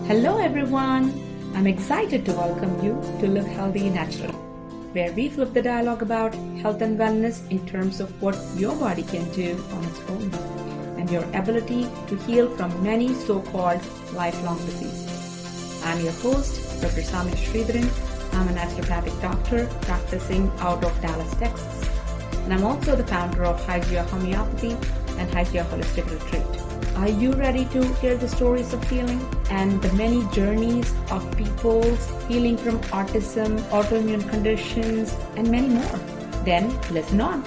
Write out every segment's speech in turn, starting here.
Hello everyone! I'm excited to welcome you to Live Healthy Naturally, where we flip the dialogue about health and wellness in terms of what your body can do on its own and your ability to heal from many so-called lifelong diseases. I'm your host, Dr. Sowmya. I'm a naturopathic doctor practicing out of Dallas, Texas. And I'm also the founder of Hygia Homeopathy and Hygia Holistic Retreat. Are you ready to hear the stories of healing and the many journeys of people's healing from autism, autoimmune conditions, and many more? Then listen on.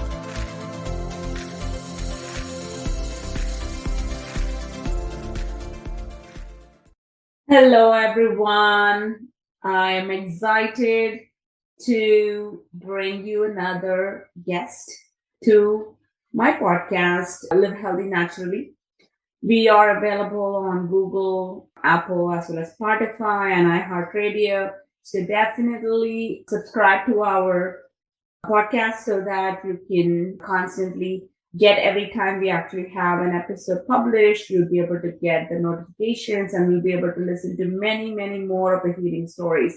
Hello, everyone. I am excited to bring you another guest to my podcast, Live Healthy Naturally. We are available on Google, Apple, as well as Spotify and iHeartRadio. So definitely subscribe to our podcast so that you can constantly get every time we actually have an episode published. You'll be able to get the notifications and you'll be able to listen to many, many more of the healing stories.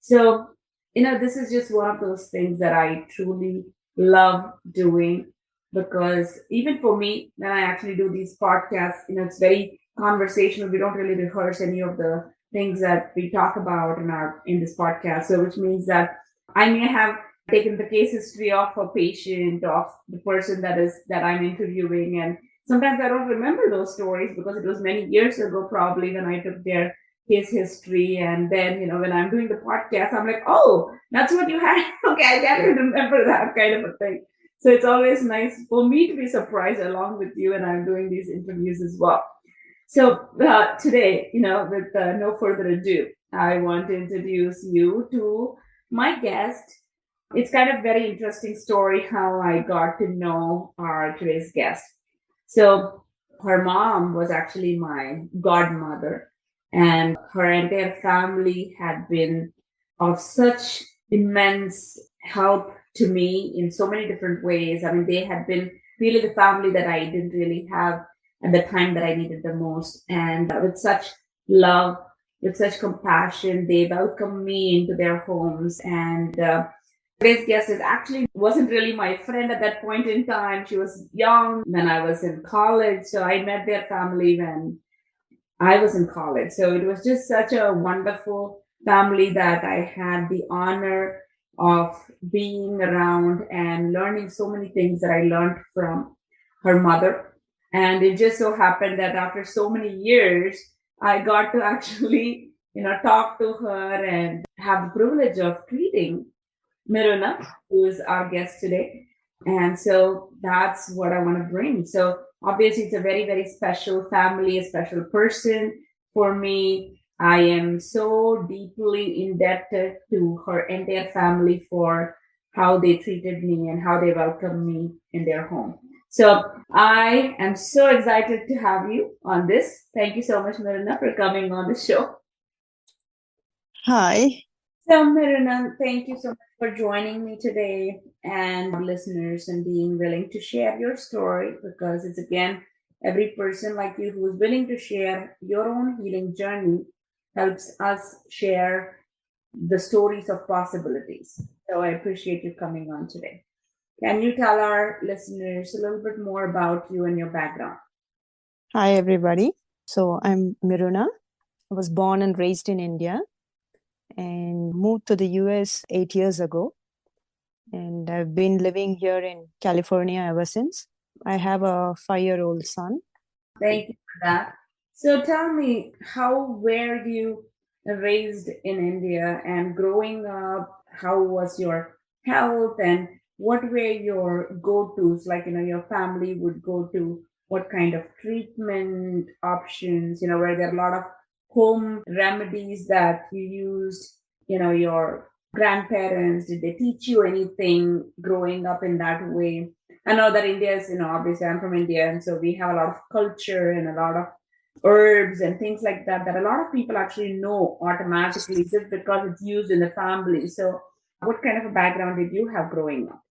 So, this is just one of those things that I truly love doing. Because even for me, when I actually do these podcasts, it's very conversational. We don't really rehearse any of the things that we talk about in this podcast. So which means that I may have taken the case history of a patient, of the person that I'm interviewing. And sometimes I don't remember those stories because it was many years ago, probably when I took their case history. And then, when I'm doing the podcast, I'm like, oh, that's what you had. Okay, I can't even remember that kind of a thing. So it's always nice for me to be surprised along with you, and I'm doing these interviews as well. So today, with no further ado, I want to introduce you to my guest. It's kind of very interesting story how I got to know our today's guest. So her mom was actually my godmother, and her entire family had been of such immense help to me in so many different ways. I mean, they had been really the family that I didn't really have at the time that I needed the most. And with such love, with such compassion, they welcomed me into their homes. And today's guest wasn't really my friend at that point in time. She was young when I was in college. So I met their family when I was in college. So it was just such a wonderful family that I had the honor of being around and learning so many things that I learned from her mother. And it just so happened that after so many years, I got to actually, talk to her and have the privilege of treating Miruna, who is our guest today. And so that's what I want to bring. So obviously it's a very, very special family, a special person for me. I am so deeply indebted to her entire family for how they treated me and how they welcomed me in their home. So I am so excited to have you on this. Thank you so much, Miruna, for coming on the show. Hi. So Miruna, thank you so much for joining me today and listeners and being willing to share your story, because it's again, every person like you who is willing to share your own healing journey helps us share the stories of possibilities. So I appreciate you coming on today. Can you tell our listeners a little bit more about you and your background? Hi, everybody. So I'm Miruna. I was born and raised in India and moved to the US 8 years ago. And I've been living here in California ever since. I have a 5-year-old son. Thank you for that. So tell me, how were you raised in India, and growing up, how was your health, and what were your go-tos? Like, your family would go to what kind of treatment options, were there a lot of home remedies that you used, your grandparents, did they teach you anything growing up in that way? I know that India is, obviously I'm from India, and so we have a lot of culture and a lot of herbs and things like that a lot of people actually know automatically just because it's used in the family. So what kind of a background did you have growing up?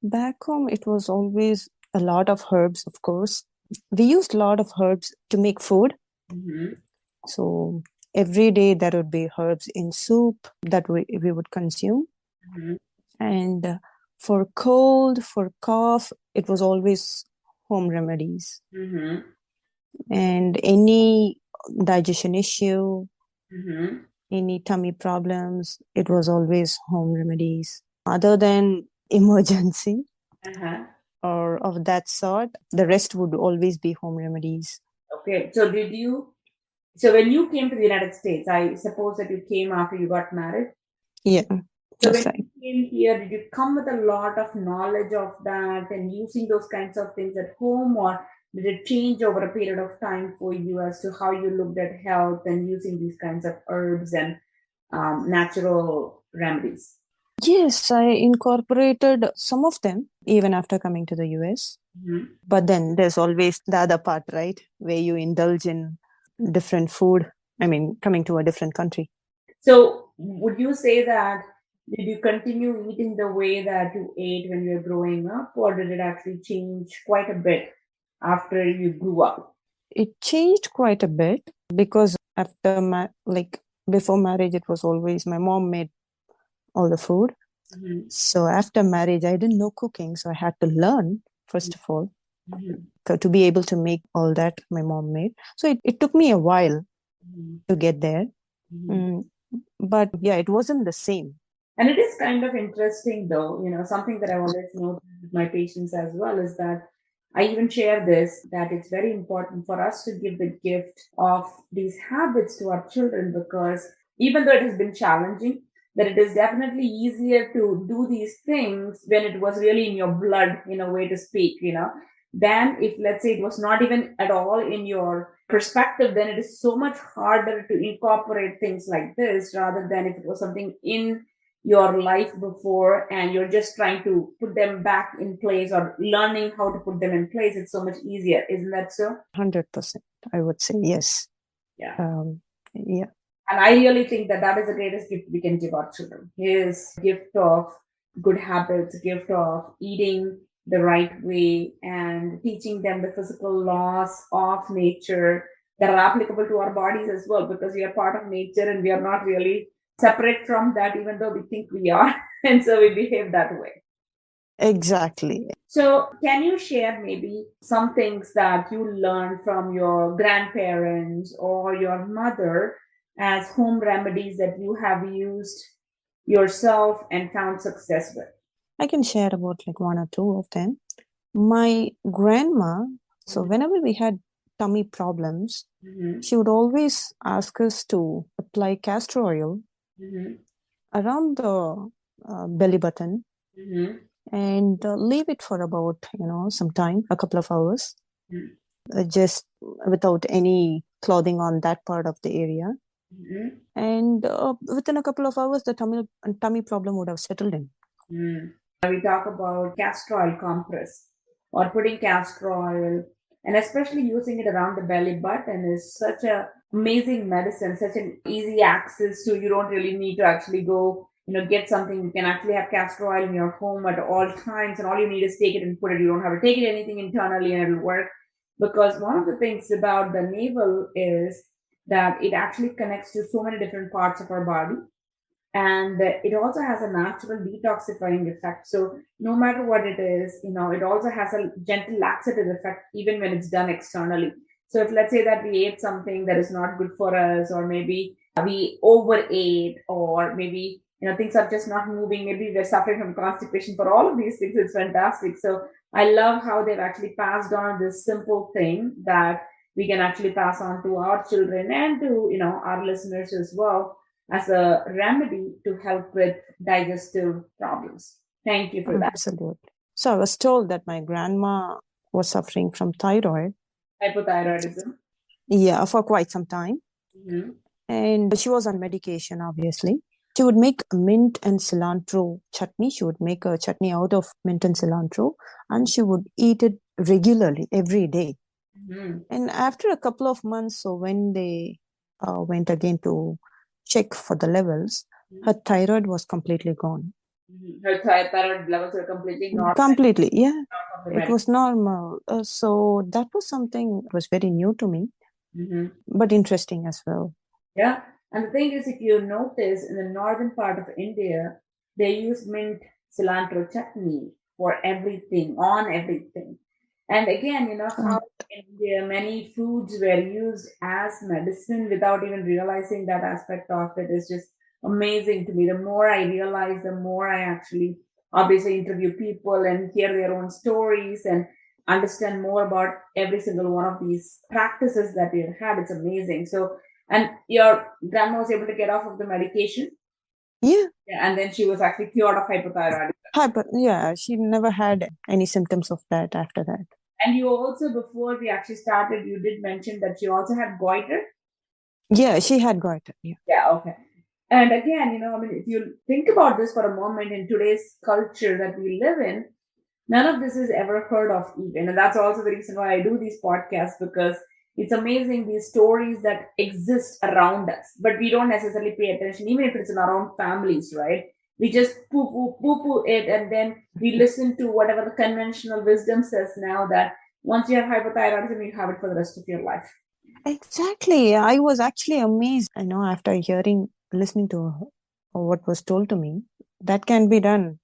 Back home, it was always a lot of herbs, of course. We used a lot of herbs to make food. Mm-hmm. So every day there would be herbs in soup that we would consume. Mm-hmm. And for cold, for cough, it was always home remedies. Mm-hmm. And any digestion issue, Mm-hmm. any tummy problems, it was always home remedies. Other than emergency Uh-huh. or of that sort, the rest would always be home remedies. Okay. So when you came to the United States, I suppose that you came after you got married. Yeah, So when that's right. you came here, did you come with a lot of knowledge of that and using those kinds of things at home, or did it change over a period of time for you as to how you looked at health and using these kinds of herbs and natural remedies? Yes, I incorporated some of them even after coming to the US. Mhm. But then there's always the other part, right? Where you indulge in different food. I mean, coming to a different country. So would you say that did you continue eating the way that you ate when you were growing up, or did it actually change quite a bit after you grew up? It changed quite a bit because after like before marriage, it was always my mom made all the food. Mhm. So after marriage, I didn't know cooking, so I had to learn first of all Mhm. to be able to make all that my mom made. So it took me a while Mhm. to get there. Mhm. Mm, but yeah, it wasn't the same. And it is kind of interesting, though, something that I always notice with my patients as well is that I even share this that it's very important for us to give the gift of these habits to our children because even though it has been challenging, that it is definitely easier to do these things when it was really in your blood, in a way to speak, than if, let's say, it was not even at all in your perspective, then it is so much harder to incorporate things like this rather than if it was something in your life before and you're just trying to put them back in place or learning how to put them in place. It's so much easier, isn't that so? 100%, I would say yes. Yeah. Yeah, And I really think that that is the greatest gift we can give our children is gift of good habits, gift of eating the right way and teaching them the physical laws of nature that are applicable to our bodies as well, because we are part of nature and we are not really separate from that, even though we think we are. And so we behave that way. exactly. So, can you share maybe some things that you learned from your grandparents or your mother as home remedies that you have used yourself and found success with? I can share about like one or two of them. My grandma, so whenever we had tummy problems, Mm-hmm. she would always ask us to apply castor oil Mm-hmm. around the belly button Mm-hmm. and leave it for about, some time, a couple of hours, just without any clothing on that part of the area. Mm-hmm. And within a couple of hours, the tummy problem would have settled in. Mm. We talk about castor oil compress or putting castor oil and especially using it around the belly button is such a amazing medicine, such an easy access to you don't really need to actually go, get something. You can actually have castor oil in your home at all times and all you need is take it and put it. You don't have to take it anything internally and it'll work. Because one of the things about the navel is that it actually connects to so many different parts of our body and it also has a natural detoxifying effect. So no matter what it is, it also has a gentle laxative effect even when it's done externally. So if let's say that we ate something that is not good for us, or maybe we overate, or maybe things are just not moving, maybe we're suffering from constipation, for all of these things it's fantastic. So I love how they've actually passed on this simple thing that we can actually pass on to our children and to our listeners as well as a remedy to help with digestive problems. Thank you for that. Absolutely. So I was told that my grandma was suffering from thyroid, Hypothyroidism. yeah, for quite some time. Mm-hmm. And she was on medication, obviously. She would make mint and cilantro chutney. She would make a chutney out of mint and cilantro, and she would eat it regularly every day. Mm-hmm. And after a couple of months, so when they went again to check for the levels, her thyroid was completely gone. Mm-hmm. Her thyroid levels are completely normal Completely, yeah. from the It medication. was normal. So that was something that was very new to me, Mm-hmm. but interesting as well. Yeah. And the thing is, if you notice in the northern part of India, they use mint cilantro chutney for everything, on everything. And again, how in India many foods were used as medicine without even realizing that aspect of it is just amazing to me. The more I realize, the more I actually obviously interview people and hear their own stories and understand more about every single one of these practices that we've had. It's amazing. So, and your grandma was able to get off of the medication. Yeah. Yeah, and then she was actually cured of hypothyroidism. Yeah, she never had any symptoms of that after that. And you also, before we actually started, you did mention that she also had goiter. Yeah, she had goiter. Yeah. Yeah, okay. And again, I mean, if you think about this for a moment in today's culture that we live in, none of this is ever heard of even. And that's also the reason why I do these podcasts, because it's amazing these stories that exist around us, but we don't necessarily pay attention, even if it's in our own families, right? We just poo poo it, and then we listen to whatever the conventional wisdom says now that once you have hypothyroidism, you have it for the rest of your life. Exactly. I was actually amazed, after listening to what was told to me, that can be done.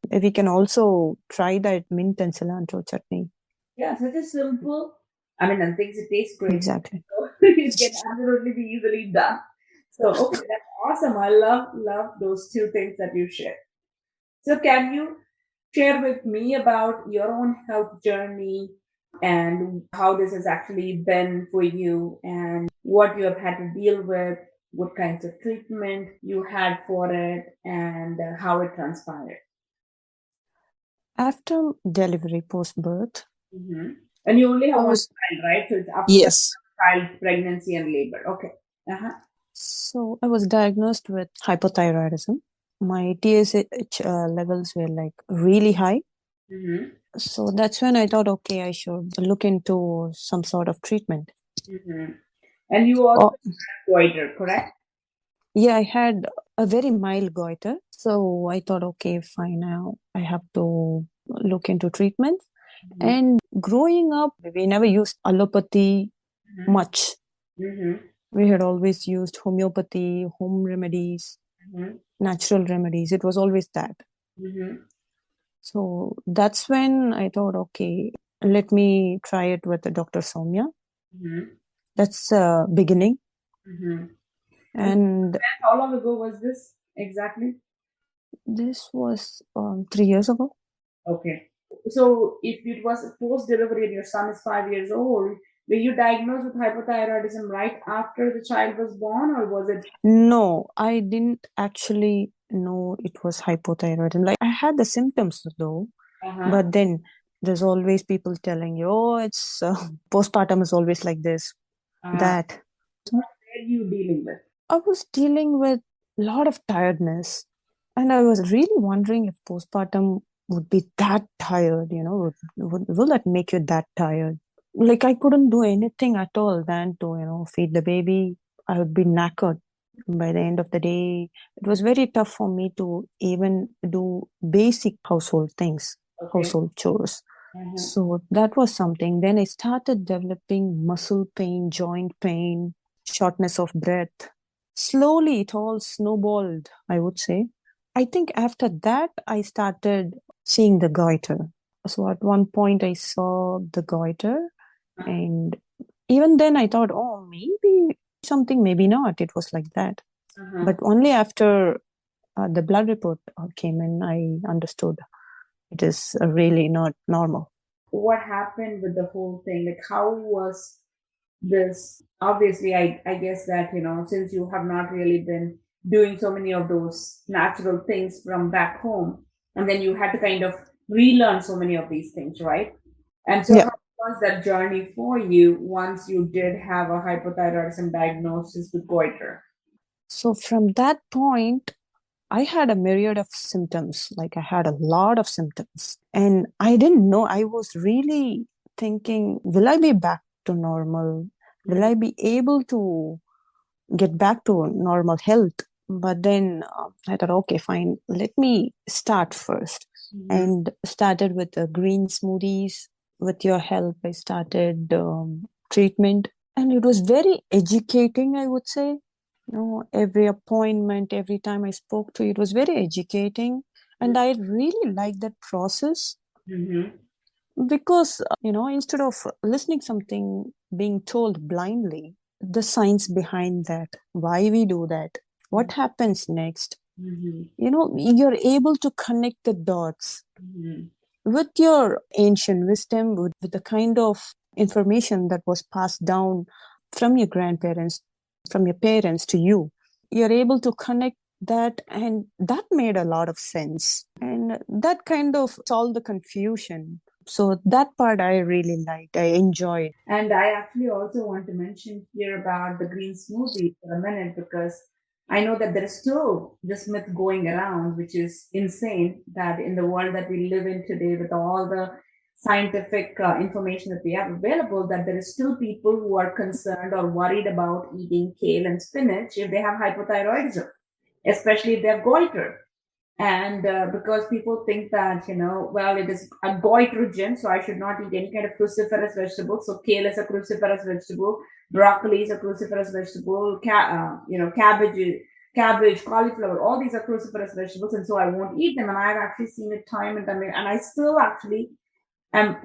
We can also try that mint and cilantro chutney. Yeah, such a simple. I mean, and things it tastes great, Exactly. so it can absolutely be easily done. So, okay, that's awesome. I love those two things that you shared. So, can you share with me about your own health journey and how this has actually been for you and what you have had to deal with, what kinds of treatment you had for it, and how it transpired? After delivery, post birth, Hmm. And you only I have one was, child, right? So it's after yes. child pregnancy and labor. Okay. Uh-huh. So I was diagnosed with hypothyroidism. My TSH levels were like really high. Mm-hmm. So that's when I thought, okay, I should look into some sort of treatment. Mm-hmm. And you also Oh, have goiter, correct? yeah, I had a very mild goiter. So I thought, okay, fine, now I have to look into treatment. Mm-hmm. And growing up, we never used allopathy Mm-hmm. much. Mm-hmm. We had always used homeopathy, home remedies, Mm-hmm. natural remedies. It was always that. Mm-hmm. So that's when I thought, okay, let me try it with the Dr. Sowmya. Mm-hmm. That's beginning. Mm-hmm. And And how long ago was this exactly? this was 3 years ago. Okay. So if it was post delivery and your son is 5 years old, were you diagnosed with hypothyroidism right after the child was born, or was it? No, I didn't actually know it was hypothyroidism. Like I had the symptoms though, Uh-huh. but then there's always people telling you, oh, it's postpartum is always like this, that. Were you dealing with? I was dealing with a lot of tiredness, and I was really wondering if postpartum would be that tired, will that make you that tired? Like I couldn't do anything at all than to, feed the baby. I would be knackered by the end of the day. It was very tough for me to even do basic household things, Okay. household chores. Uh-huh. So that was something. Then I started developing muscle pain, joint pain, shortness of breath. Slowly, it all snowballed, I would say. I think after that, I started seeing the goiter. So at one point, I saw the goiter, and even then, I thought, oh, maybe something, maybe not. It was like that. Uh-huh. But only after the blood report came in, I understood it is really not normal. What happened with the whole thing? Like, how was this? Obviously, I guess that, since you have not really been doing so many of those natural things from back home, and then you had to kind of relearn so many of these things, right? And so, Yeah. how was that journey for you once you did have a hypothyroidism diagnosis with goiter? So from that point, I had a myriad of symptoms. Like I had a lot of symptoms. And I didn't know. I was really thinking, will I be back to normal? Will I be able to get back to normal health? But then I thought, okay, fine. Let me start first. Mm-hmm. And started with the green smoothies. With your help, I started treatment. And it was very educating, I would say. Every appointment, every time I spoke to you, it was very educating. And I really liked that process Mm-hmm. because, instead of listening something being told blindly, the science behind that, why we do that, what happens next, Mm-hmm. you're able to connect the dots Mm-hmm. with your ancient wisdom, with the kind of information that was passed down from your grandparents, from your parents to you. You're able to connect that, and that made a lot of sense. And that kind of solved the confusion. So that part I really liked, I enjoyed. And I actually also want to mention here about the green smoothie for a minute because I know that there is still this myth going around, which is insane that in the world that we live in today, with all the scientific information that we have available, that there is still people who are concerned or worried about eating kale and spinach if they have hypothyroidism, especially if they have goiter. And because people think that, well, it is a goitrogen, so I should not eat any kind of cruciferous vegetable. So kale is a cruciferous vegetable, broccoli is a cruciferous vegetable, cabbage, cauliflower, all these are cruciferous vegetables, and so I won't eat them. And I've actually seen it time and time again, and I still actually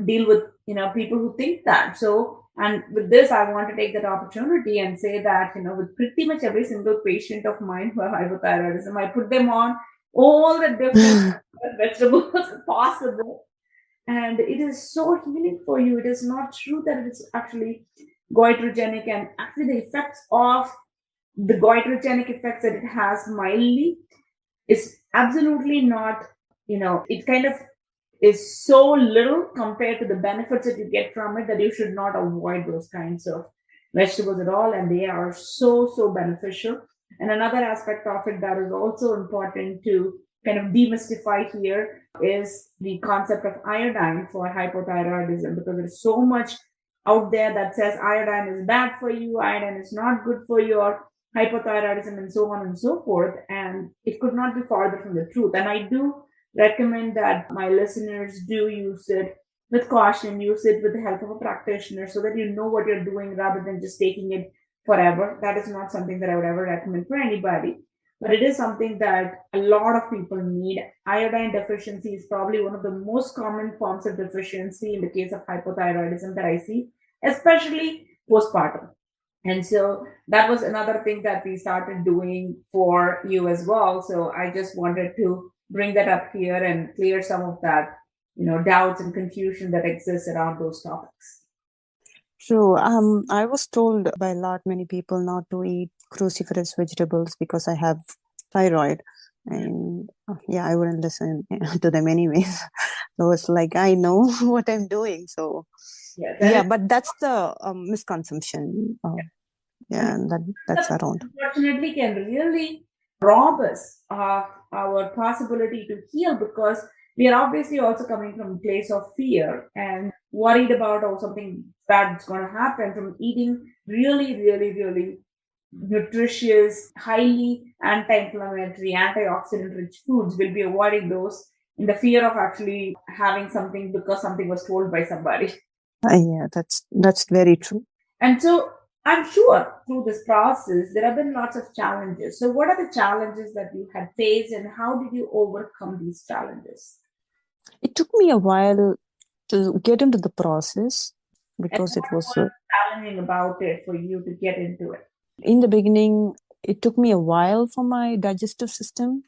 deal with people who think that. So, and with this, I want to take that opportunity and say that with pretty much every single patient of mine who have hypothyroidism, I put them on all the different vegetables possible, and it is so healing for you. It is not true that it is actually goitrogenic, and actually the effects of the goitrogenic effects that it has mildly is absolutely not, it kind of is so little compared to the benefits that you get from it, that you should not avoid those kinds of vegetables at all. And they are so, so beneficial. And another aspect of it that is also important to kind of demystify here is the concept of iodine for hypothyroidism, because there's so much out there that says iodine is bad for you, iodine is not good for your hypothyroidism, and so on and so forth. And it could not be farther from the truth. And I do recommend that my listeners do use it with caution, use it with the help of a practitioner so that you know what you're doing rather than just taking it forever. That is not something that I would ever recommend for anybody. But it is something that a lot of people need. Iodine deficiency is probably one of the most common forms of deficiency in the case of hypothyroidism that I see, especially postpartum. And so that was another thing that we started doing for you as well. So I just wanted to bring that up here and clear some of that, doubts and confusion that exists around those topics. True. I was told by a lot many people not to eat cruciferous vegetables because I have thyroid, and yeah, I wouldn't listen to them anyways. So it's like I know what I'm doing. So Yes, yeah, and but that's the misconception. and Yeah, that's around. unfortunately can really rob us of our possibility to heal, because we are obviously also coming from a place of fear and worried about, oh, something bad's going to happen from eating really, really, really nutritious, highly anti-inflammatory, antioxidant rich foods. We'll be avoiding those in the fear of actually having something because something was told by somebody. Yeah, that's very true. And so I'm sure through this process, there have been lots of challenges. So, what are the challenges that you had faced, and how did you overcome these challenges? It took me a while to get into the process And because it what was was challenging about it for you to get into it? in the beginning. It took me a while for my digestive system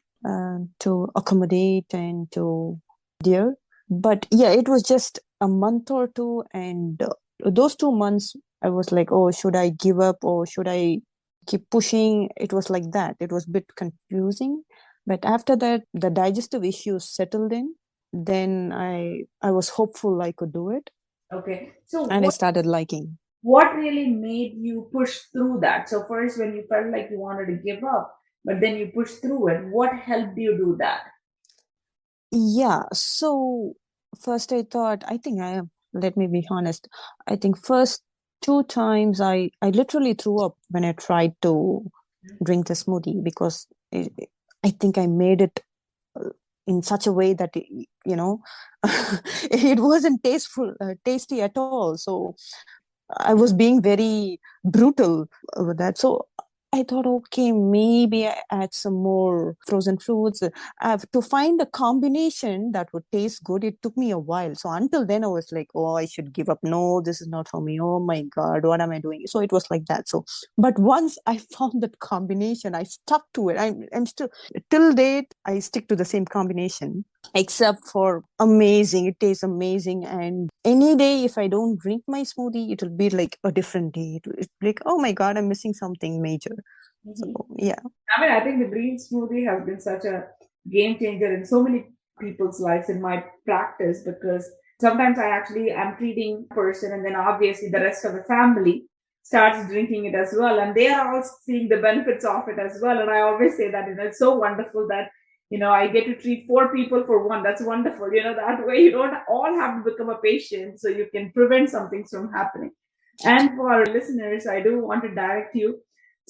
to accommodate and to adhere. But yeah, it was just a month or two, and those 2 months, I was like, oh, should I give up or should I keep pushing? It was like that. It was a bit confusing. But after that, the digestive issues settled in. Then I was hopeful I could do it, Okay. So, and I started liking. what really made you push through that? So, first, when you felt like you wanted to give up, but then you pushed through it, what helped you do that? Yeah. So first I thought, I think I am. Let me be honest. I think first 2 times I literally threw up when I tried to drink the smoothie because I think I made it uh, in such a way that it wasn't tasty at all. So I was being very brutal with that. So I thought, okay, maybe I add some more frozen fruits. To find a combination that would taste good, it took me a while. So until then, I was like, oh, I should give up. No, this is not for me. Oh my God, what am I doing? So it was like that. So, but once I found that combination, I stuck to it. I'm still, till date, I stick to the same combination, except for amazing. It tastes amazing. And any day, if I don't drink my smoothie, it will be like a different day. It's like, oh my God, I'm missing something major. So, Mhm. yeah. I mean, I think the green smoothie has been such a game changer in so many people's lives in my practice, because sometimes I actually am treating a person, and then obviously the rest of the family starts drinking it as well, and they are all seeing the benefits of it as well. And I always say that, it's so wonderful that, I get to treat four people for one. That's wonderful. That way you don't all have to become a patient, so you can prevent some things from happening. And for our listeners, I do want to direct you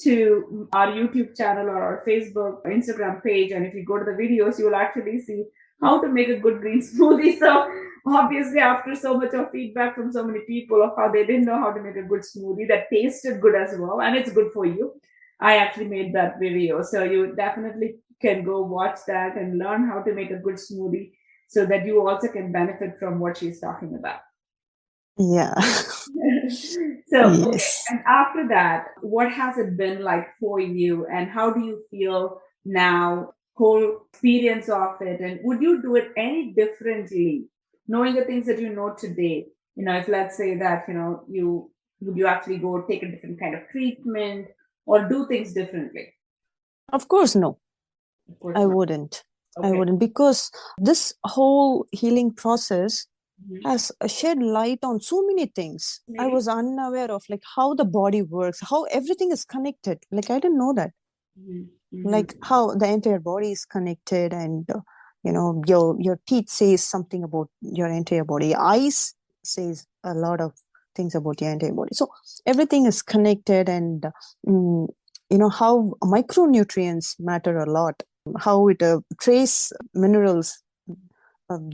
to our YouTube channel or our Facebook or Instagram page. And if you go to the videos, you will actually see how to make a good green smoothie. So obviously, after so much of feedback from so many people of how they didn't know how to make a good smoothie that tasted good as well, and it's good for you, I actually made that video. So you definitely can go watch that and learn how to make a good smoothie, so that you also can benefit from what she's talking about. Yeah. So, okay. Yes. And after that, what has it been like for you, and how do you feel now, whole experience of it? And would you do it any differently, knowing the things that you know today? If let's say that, you would you actually go take a different kind of treatment or do things differently? Of course, no, Of course I not. wouldn't. I Okay. wouldn't, because this whole healing process Mhm. has shed light on so many things. I Maybe. was unaware of, like, how the body works, how everything is connected. Like, I didn't know that. Mhm. Mhm. Like how the entire body is connected, and your teeth says something about your entire body, eyes says a lot of things about your entire body. So everything is connected, and mm, how micronutrients matter a lot, how it trace minerals,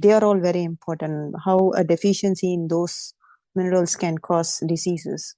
they are all very important, how a deficiency in those minerals can cause diseases.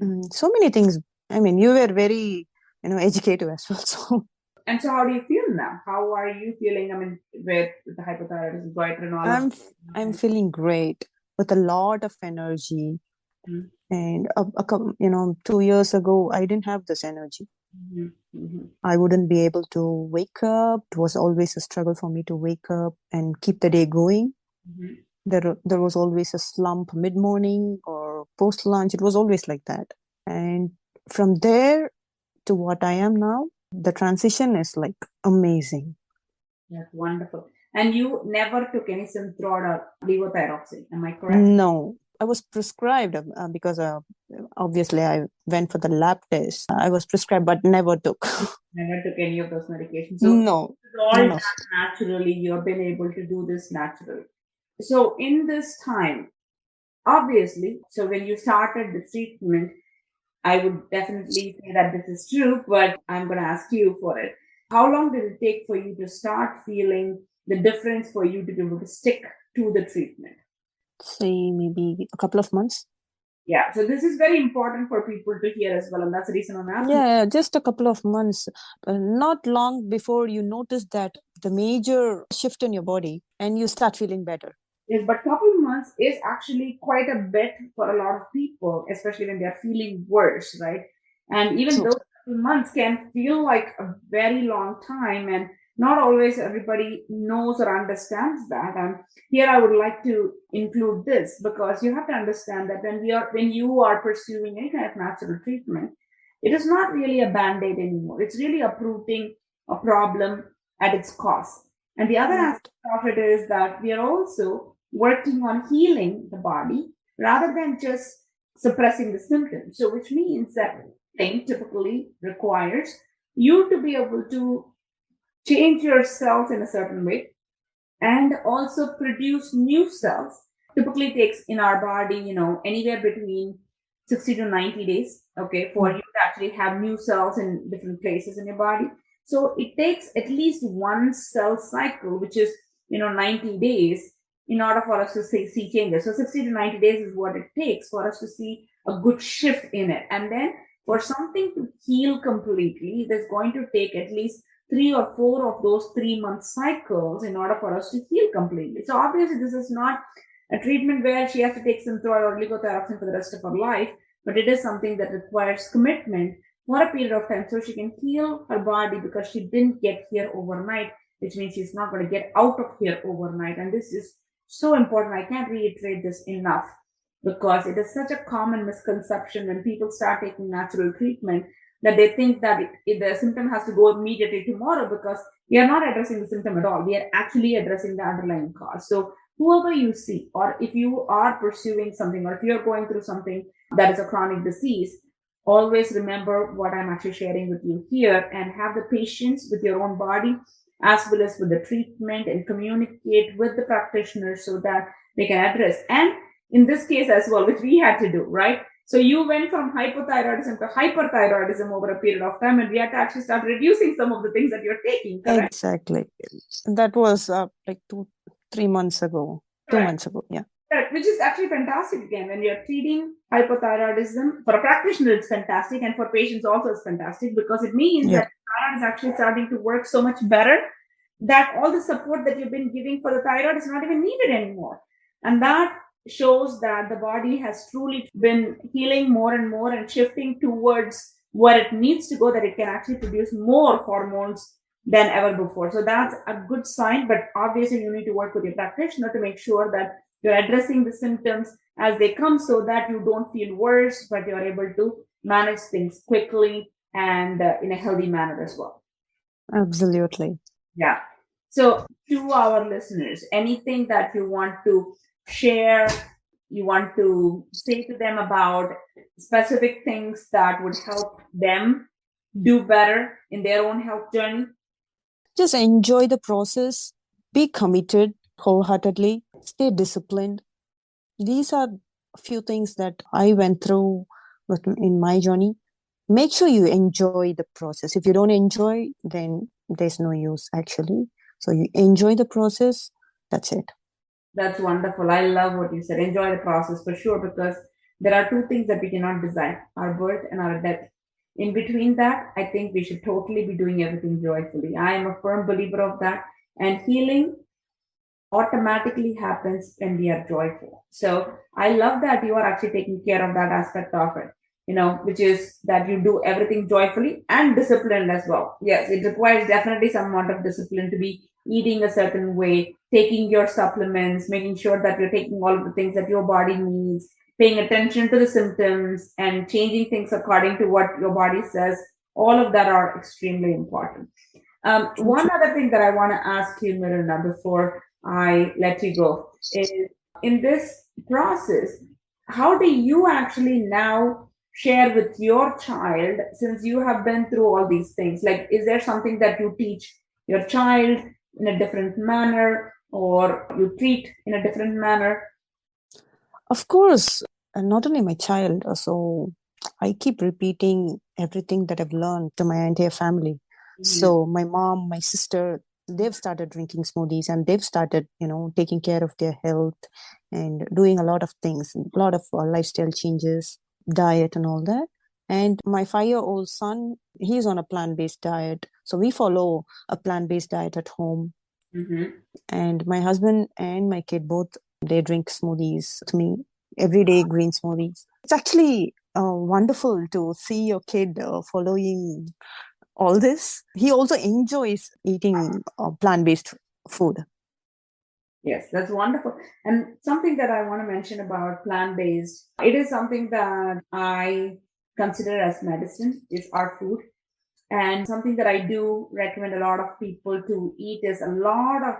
Mhm. So many things. I mean, you were very educative as well. So And so, how do you feel now? How are you feeling? I mean, with the hypothyroidism, goiter, and all of I'm feeling great, with a lot of energy. that? And 2 years ago, I didn't have this energy. Mhm. Mhm. I wouldn't be able to wake up. It was always a struggle for me to wake up and keep the day going. Mhm. There was always a slump mid morning or post lunch. It was always like that. And from there to what I am now, the transition is like amazing. That's wonderful. And you never took any synthroid or levothyroxine, am I correct? No, I was prescribed because obviously I went for the lab test. I was prescribed, but never took. Never took any of those medications. So No, it's all none done of. naturally. You've been able to do this naturally. So in this time, obviously, so when you started the treatment, I would definitely say that this is true, but I'm going to ask you for it. How long did it take for you to start feeling the difference, for you to be able to stick to the treatment? Say maybe a couple of months. Yeah, so this is very important for people to hear as well, and that's the reason I'm asking. Yeah, just a couple of months. Not long before you notice that the major shift in your body, and you start feeling better. Yes, but couple of months is actually quite a bit for a lot of people, especially when they're feeling worse, right? And even True. those couple months can feel like a very long time, and not always everybody knows or understands that. And here I would like to include this, because you have to understand that when you are pursuing any kind of natural treatment, it is not really a band-aid anymore. It's really uprooting a problem at its cost. And the other Correct. aspect of it is that we are also working on healing the body rather than just suppressing the symptoms. So, which means that thing typically requires you to be able to change your cells in a certain way and also produce new cells. Typically takes in our body, anywhere between 60 to 90 days, okay, for you Mm. to actually have new cells in different places in your body. So it takes at least one cell cycle, which is, 90 days, in order for us to see changes. So 60 to 90 days is what it takes for us to see a good shift in it. And then For something to heal completely, it is going to take at least 3 or 4 of those 3 month cycles in order for us to heal completely. So obviously, this is not a treatment where she has to take Synthroid or levothyroxine for the rest of her life, but it is something that requires commitment for a period of time so she can heal her body, because she didn't get here overnight, which means she's not going to get out of here overnight. And this is so important. I can't reiterate this enough, because it is such a common misconception when people start taking natural treatment, that they think that the symptom has to go immediately tomorrow, because we are not addressing the symptom at all. We are actually addressing the underlying cause. So whoever you see, or if you are pursuing something, or if you're going through something that is a chronic disease, always remember what I'm actually sharing with you here, and have the patience with your own body as well as with the treatment, and communicate with the practitioners so that they can address. And in this case as well, which we had to do, right? So you went from hypothyroidism to hyperthyroidism over a period of time, and we had to actually start reducing some of the things that you're taking, correct? Exactly. That was like 2-3 months ago. Correct. 2 months ago, yeah. Correct, which is actually fantastic. Again, when you're treating hypothyroidism, for a practitioner, it's fantastic, and for patients also, it's fantastic, because it means Yeah. that thyroid is actually starting to work so much better that all the support that you've been giving for the thyroid is not even needed anymore. And that shows that the body has truly been healing more and more and shifting towards where it needs to go, that it can actually produce more hormones than ever before. So that's a good sign. But obviously, you need to work with your practitioner to make sure that you're addressing the symptoms as they come, so that you don't feel worse, but you're able to manage things quickly and in a healthy manner as well. Absolutely. Yeah. So to our listeners, anything that you want to share, you want to say to them about specific things that would help them do better in their own health journey? Just enjoy the process, be committed wholeheartedly, stay disciplined. These are a few things that I went through in my journey. Make sure you enjoy the process. If you don't enjoy, then there's no use actually. So you enjoy the process. That's it. That's wonderful. I love what you said. Enjoy the process for sure, because there are two things that we cannot design: our birth and our death. In between that, I think we should totally be doing everything joyfully. I am a firm believer of that. And healing automatically happens when we are joyful. So I love that you are actually taking care of that aspect of it, which is that you do everything joyfully and disciplined as well. Yes, it requires definitely some amount of discipline to be eating a certain way, taking your supplements, making sure that you're taking all of the things that your body needs, paying attention to the symptoms, and changing things according to what your body says. All of that are extremely important. One other thing that I want to ask you, Miruna, before I let you go, is in this process, how do you actually now share with your child, since you have been through all these things? Like, is there something that you teach your child in a different manner, or you treat in a different manner? Of course, and not only my child, so I keep repeating everything that I've learned to my entire family. So my mom, my sister, they've started drinking smoothies and they've started, taking care of their health and doing a lot of things, a lot of lifestyle changes, diet and all that. And my 5-year-old son, he's on a plant-based diet. So we follow a plant-based diet at home. Mm-hmm. And my husband and my kid both, they drink smoothies to me every day, green smoothies. It's actually wonderful to see your kid following all this. He also enjoys eating plant-based food. Yes, that's wonderful. And something that I want to mention about plant-based, it is something that I consider as medicine, is our food. And something that I do recommend a lot of people to eat is a lot of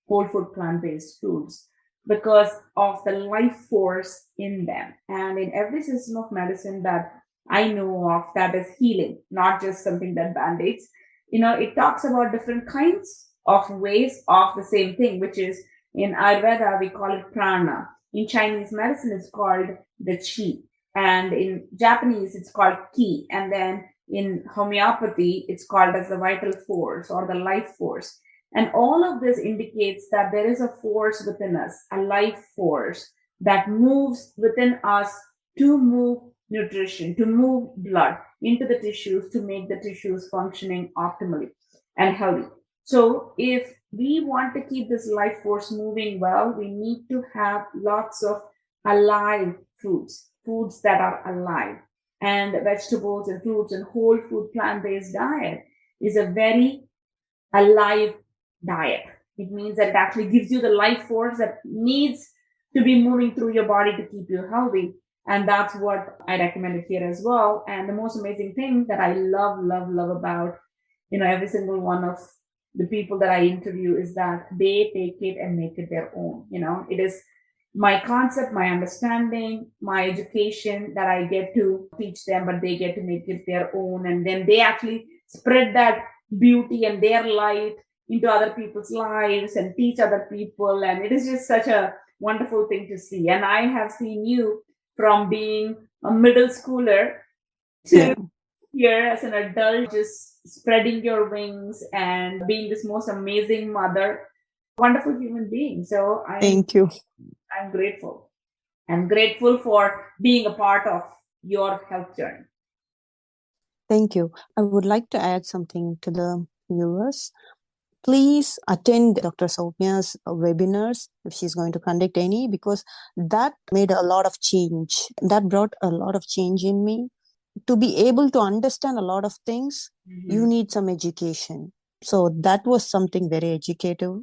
whole food plant-based foods, because of the life force in them. And in every system of medicine that I know of that is healing, not just something that band-aids, it talks about different kinds of ways of the same thing, which is in Ayurveda, we call it prana. In Chinese medicine, it's called the qi. And in Japanese, it's called ki. And then in homeopathy, it's called as the vital force or the life force. And all of this indicates that there is a force within us, a life force that moves within us to move nutrition, to move blood into the tissues to make the tissues functioning optimally and healthy. So if we want to keep this life force moving well, we need to have lots of alive foods, foods that are alive. And vegetables and fruits and whole food plant-based diet is a very alive diet. It means that it actually gives you the life force that needs to be moving through your body to keep you healthy. And that's what I recommended here as well. And the most amazing thing that I love about, every single one of the people that I interview is that they take it and make it their own. It is my concept, my understanding, my education that I get to teach them, but they get to make it their own. And then they actually spread that beauty and their light into other people's lives and teach other people. And it is just such a wonderful thing to see. And I have seen you from being a middle schooler to here as an adult, just spreading your wings and being this most amazing mother, wonderful human being. So Thank you. I'm grateful. I'm grateful for being a part of your health journey. Thank you. I would like to add something to the viewers. Please attend Dr. Sowmya's webinars if she's going to conduct any, because that made a lot of change. That brought a lot of change in me. To be able to understand a lot of things, you need some education. So that was something very educative.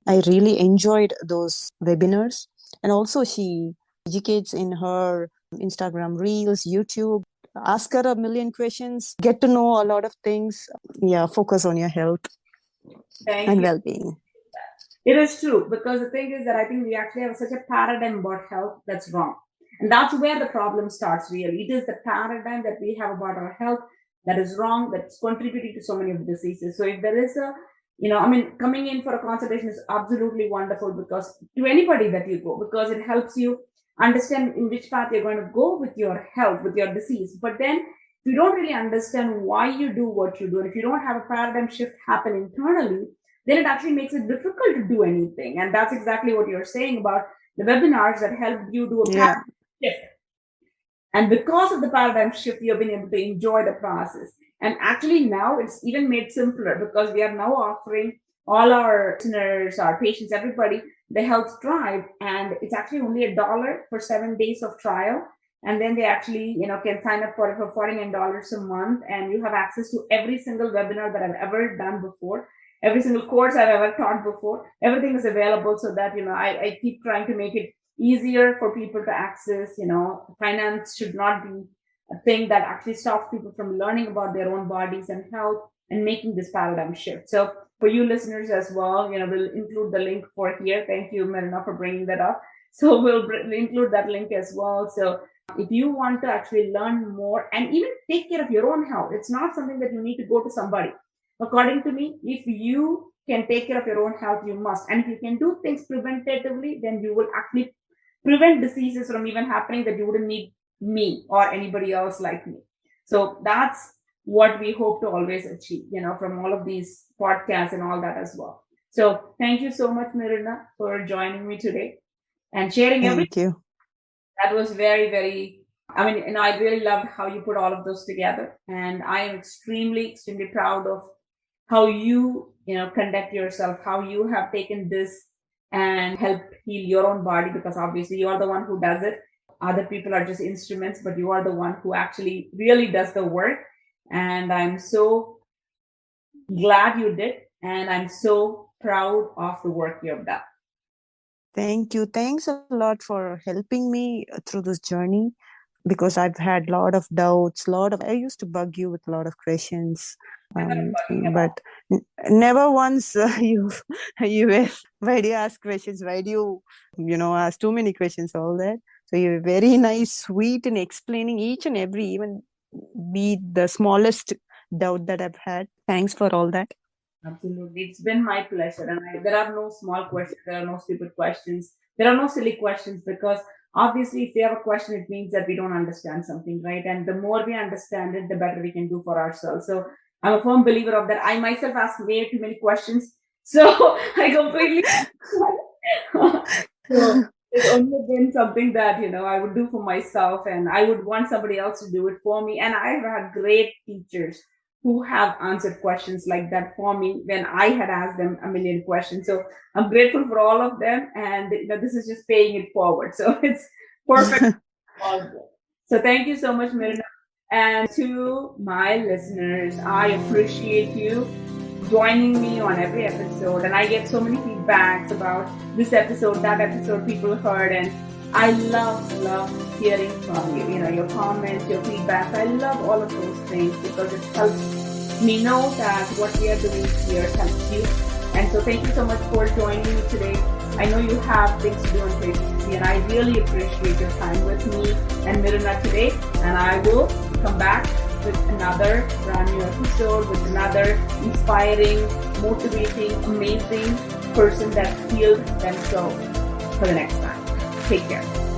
I really enjoyed those webinars. And also she educates in her Instagram Reels, YouTube. Ask her a million questions, get to know a lot of things. Yeah, focus on your health and well-being. It is true, because the thing is that I think we actually have such a paradigm about health that's wrong. And that's where the problem starts really. It is the paradigm that we have about our health that is wrong, that's contributing to so many of the diseases. So if there is coming in for a consultation is absolutely wonderful, because to anybody that you go, because it helps you understand in which path you're going to go with your health, with your disease. But then if you don't really understand why you do what you do, and if you don't have a paradigm shift happen internally, then it actually makes it difficult to do anything. And that's exactly what you're saying about the webinars that help you do a paradigm shift. And because of the paradigm shift, you've been able to enjoy the process. And actually now it's even made simpler, because we are now offering all our listeners, our patients, everybody, the health drive. And it's actually only $1 for 7 days of trial. And then they actually, can sign up for it for $49 a month. And you have access to every single webinar that I've ever done before, every single course I've ever taught before. Everything is available, so that, I keep trying to make it easier for people to access. Finance should not be a thing that actually stops people from learning about their own bodies and health and making this paradigm shift. So for you listeners as well, we'll include the link for here. Thank you, Miruna, for bringing that up. So we'll include that link as well. So if you want to actually learn more and even take care of your own health, it's not something that you need to go to somebody. According to me, if you can take care of your own health, you must. And if you can do things preventatively, then you will actually prevent diseases from even happening that you wouldn't need me or anybody else like me. So that's what we hope to always achieve, from all of these podcasts and all that as well. So thank you so much, Miruna, for joining me today and sharing everything. Thank you. That was very, very, I really loved how you put all of those together. And I am extremely, extremely proud of how you, conduct yourself, how you have taken this and help heal your own body, because obviously you are the one who does it. Other people are just instruments, but you are the one who actually really does the work. And I'm so glad you did. And I'm so proud of the work you have done. Thank you. Thanks a lot for helping me through this journey, because I've had a lot of doubts, I used to bug you with a lot of questions. But never once you were, why do you ask questions? Why do you, ask too many questions, all that? So you're very nice, sweet in explaining each and every, even be the smallest doubt that I've had. Thanks for all that. Absolutely. It's been my pleasure. And there are no small questions. There are no stupid questions. There are no silly questions, because obviously if we have a question, it means that we don't understand something, right? And the more we understand it, the better we can do for ourselves. So I'm a firm believer of that. I myself ask way too many questions. So I completely... so It's only been something that, I would do for myself and I would want somebody else to do it for me. And I've had great teachers who have answered questions like that for me when I had asked them a million questions. So I'm grateful for all of them. And, this is just paying it forward. So it's perfect. So thank you so much, Miruna. And to my listeners, I appreciate you joining me on every episode. And I get so many feedbacks about this episode, that episode people heard. And I love hearing from you. Your comments, your feedback. I love all of those things because it helps me know that what we are doing here helps you. And so thank you so much for joining me today. I know you have things to do on Facebook, and I really appreciate your time with me and Miruna today. And I will come back with another brand new episode, with another inspiring, motivating, amazing person that healed themselves for the next time. Take care.